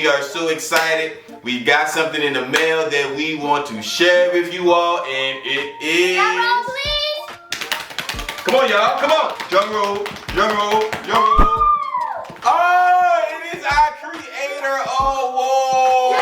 we are so excited. We got something in the mail that we want to share with you all, and it is. Drum roll, please. Come on, y'all. Come on. Drum roll. Drum roll. Drum roll. Oh, it is our Creator Award.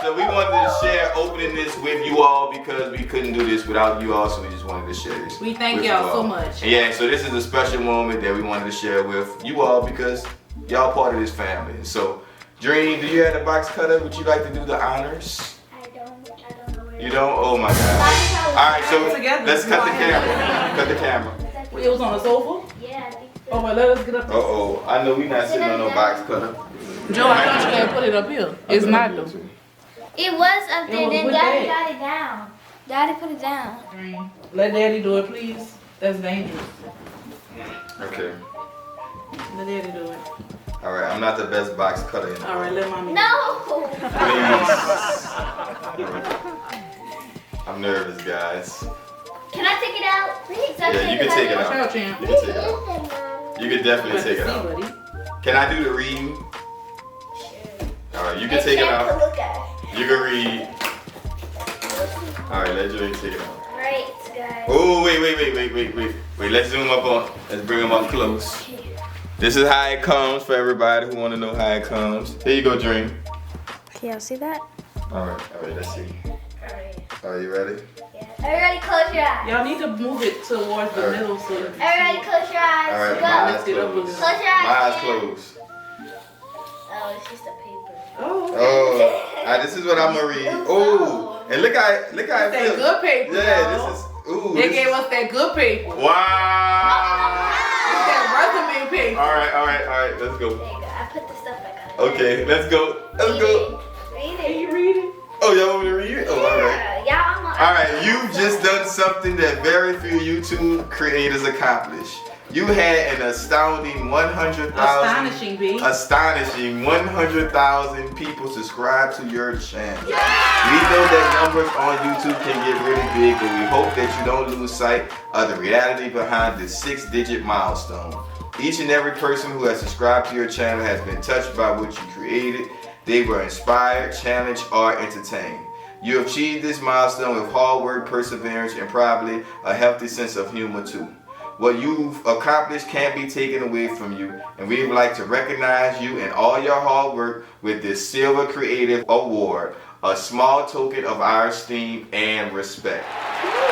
So we wanted to share opening this with you all because we couldn't do this without you all, so we just wanted to share this. We thank y'all so much. Yeah, so this is a special moment that we wanted to share with you all because y'all part of this family. And so, Dream, do you have the box cutter? Would you like to do the honors? I don't know where You don't? Oh my God. Alright, so let's cut the camera. Cut the camera. It was on the sofa? Yeah, I think so. Oh, well, let us get up there. Uh-oh. I know we not sitting on no box cutter. Joe, I thought you had put it up here. It's not though. It was up there, was then with Daddy Dad. got it down. Daddy put it down. Let Daddy do it, please. That's dangerous. Okay. Let Daddy do it. Alright, I'm not the best box cutter in the All right, let Mommy. No! Please. I'm nervous, guys. Can I take it out? Please. Yeah, you can take it Watch out. out, champ. You can take it out. You can definitely take it See, out. buddy. Can I do the reading? Alright, you can take it out. Look at it. You can read. Alright, let Julie take it out. Right, guys. Oh, wait. Let's zoom up on. Let's bring them up close. This is how it comes for everybody who want to know how it comes. Here you go, Dream. Can y'all see that? Alright, let's see. Alright. Are you ready? Yeah. Everybody close your eyes. Y'all need to move it towards the All right. middle so you can Everybody see. close your eyes. Alright, Go. my eyes Let's get up with closed. it. Close your eyes. My eyes Jan. closed. Oh, it's just a paper. Oh, This is what I'm gonna read. Oh, and look how it that feels. good paper. Yeah, y'all. this is. Ooh. They this gave is- us that good paper. Wow. It's that resume paper. Alright, let's go. There you go. I put the stuff back on. Okay, let's go. Let's go. Read Can it. you read it? Oh, y'all want me to read it? Oh, alright. Yeah, I'm Alright, you've just done something that very few YouTube creators accomplish. You had an astounding 100,000. Astonishing, B. Astonishing 100,000 people subscribe to your channel. We know that numbers on YouTube can get really big, but we hope that you don't lose sight of the reality behind this 6-digit milestone. Each and every person who has subscribed to your channel has been touched by what you created. They were inspired, challenged, or entertained. You achieved this milestone with hard work, perseverance, and probably a healthy sense of humor too. What you've accomplished can't be taken away from you, and we would like to recognize you and all your hard work with this Silver Creative Award, a small token of our esteem and respect.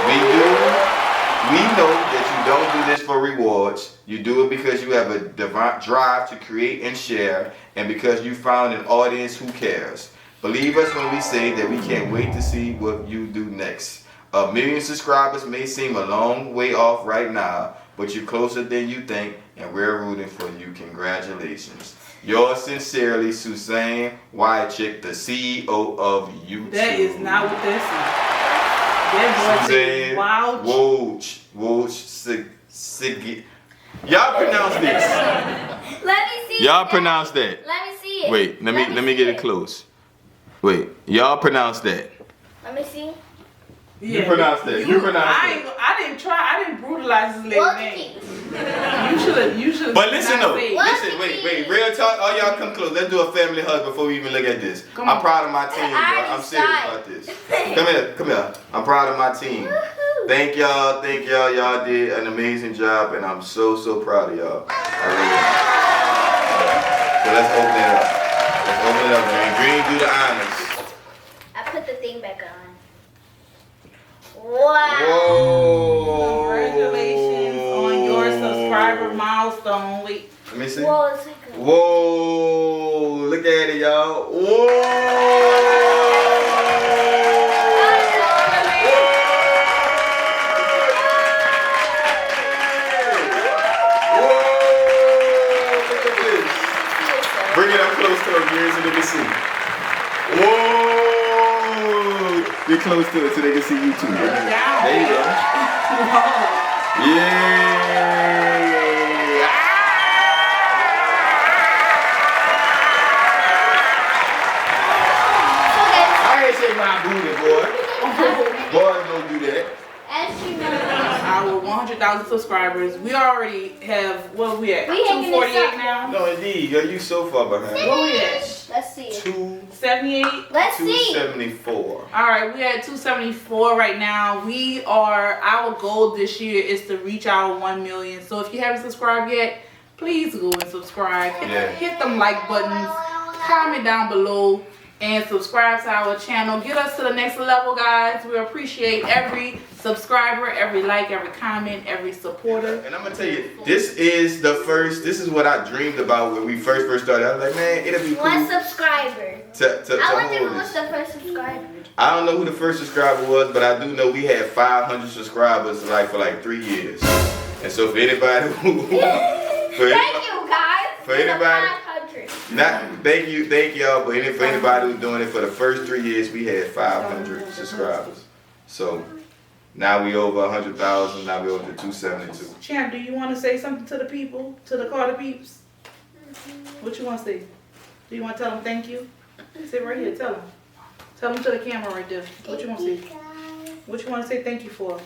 We know that you don't do this for rewards. You do it because you have a divine drive to create and share, and because you found an audience who cares. Believe us when we say that we can't wait to see what you do next. 1 million subscribers may seem a long way off right now, but you're closer than you think, and we're rooting for you. Congratulations. Yours sincerely, Suzanne Wychick, the CEO of YouTube. That is not what that says. That boy said, wow. Woj, y'all pronounce this. Let me see. Y'all pronounce that. Let me see it. Wait, let me get it close. Wait, y'all pronounce that. Let me see. You pronounce that. You pronounce that. I didn't try. I didn't brutalize his little name. Wojcicki. You should. But listen though, What? listen, wait, real talk, all y'all come close. Let's do a family hug before we even look at this. Come I'm on. proud of my team, bro. I I'm serious already about this. Come here. I'm proud of my team. Woohoo. Thank y'all. Y'all did an amazing job, and I'm so proud of y'all. I really am. So let's open it up. Green, do the honors. I put the thing back on. Wow. Whoa. Congratulations on your subscriber milestone. Wait. Let me see. Whoa, it's like a... Whoa. Look at it, y'all. Whoa. Bring it up close to our viewers so they can see. Whoa! Get close to it so they can see you too. There you go. Yeah! I ain't say my booty, boy. Boys don't do that. As you know, Our 100,000 1,000 subscribers. We already have, what are we at? We hanging this 248 up. now? No, indeed. Yo, you so far behind. What we at? Let's see. 78? Let's see. 274. Alright, we at 274 right now. Our goal this year is to reach our 1 million. So if you haven't subscribed yet, please go and subscribe. Yeah. Hit them like buttons, comment down below, and subscribe to our channel. Get us to the next level, guys. We appreciate every subscriber, every like, every comment, every supporter. And I'm gonna tell you, this is what I dreamed about when we first started. I was like, man, it'll be cool One subscriber. to I wonder hold who was this. the first subscriber. I don't know who the first subscriber was, but I do know we had 500 subscribers for 3 years. And so for anybody who, Thank you, guys. For anybody- 500. thank y'all, but for anybody who's doing it for the first 3 years, we had 500 subscribers. So now we over 100,000. Now we over to 272. Champ, do you want to say something to the people, to the Carter peeps? What you want to say? Do you want to tell them thank you? Sit right here, tell them. Tell them to the camera right there. What you want to say? What you want to say thank you for?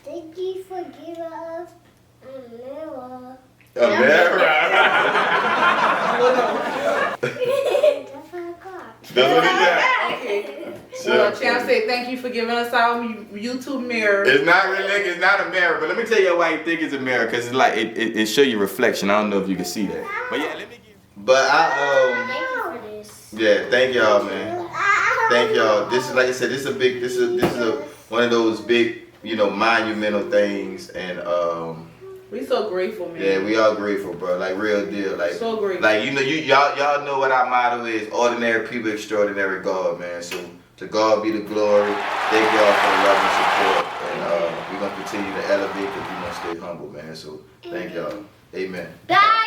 Thank you for giving us a mirror. That's what I got. That's what he got. Okay. So, Well, Champ say thank you for giving us our YouTube mirror. it's not a mirror, but let me tell you why you think it's a mirror, because it's like it show you reflection. I don't know if you can see that. But yeah, let me give. But Thank you for this. yeah, thank y'all, man. Thank y'all. This is, like I said, this is one of those big, monumental things, and We so grateful, man. yeah, we all grateful, bro. Like real deal, like So grateful. like y'all know what our motto is: ordinary people, extraordinary God, man. So to God be the glory. Thank y'all for the love and support, and we're gonna continue to elevate because we must stay humble, man. So thank y'all. Amen. Bye.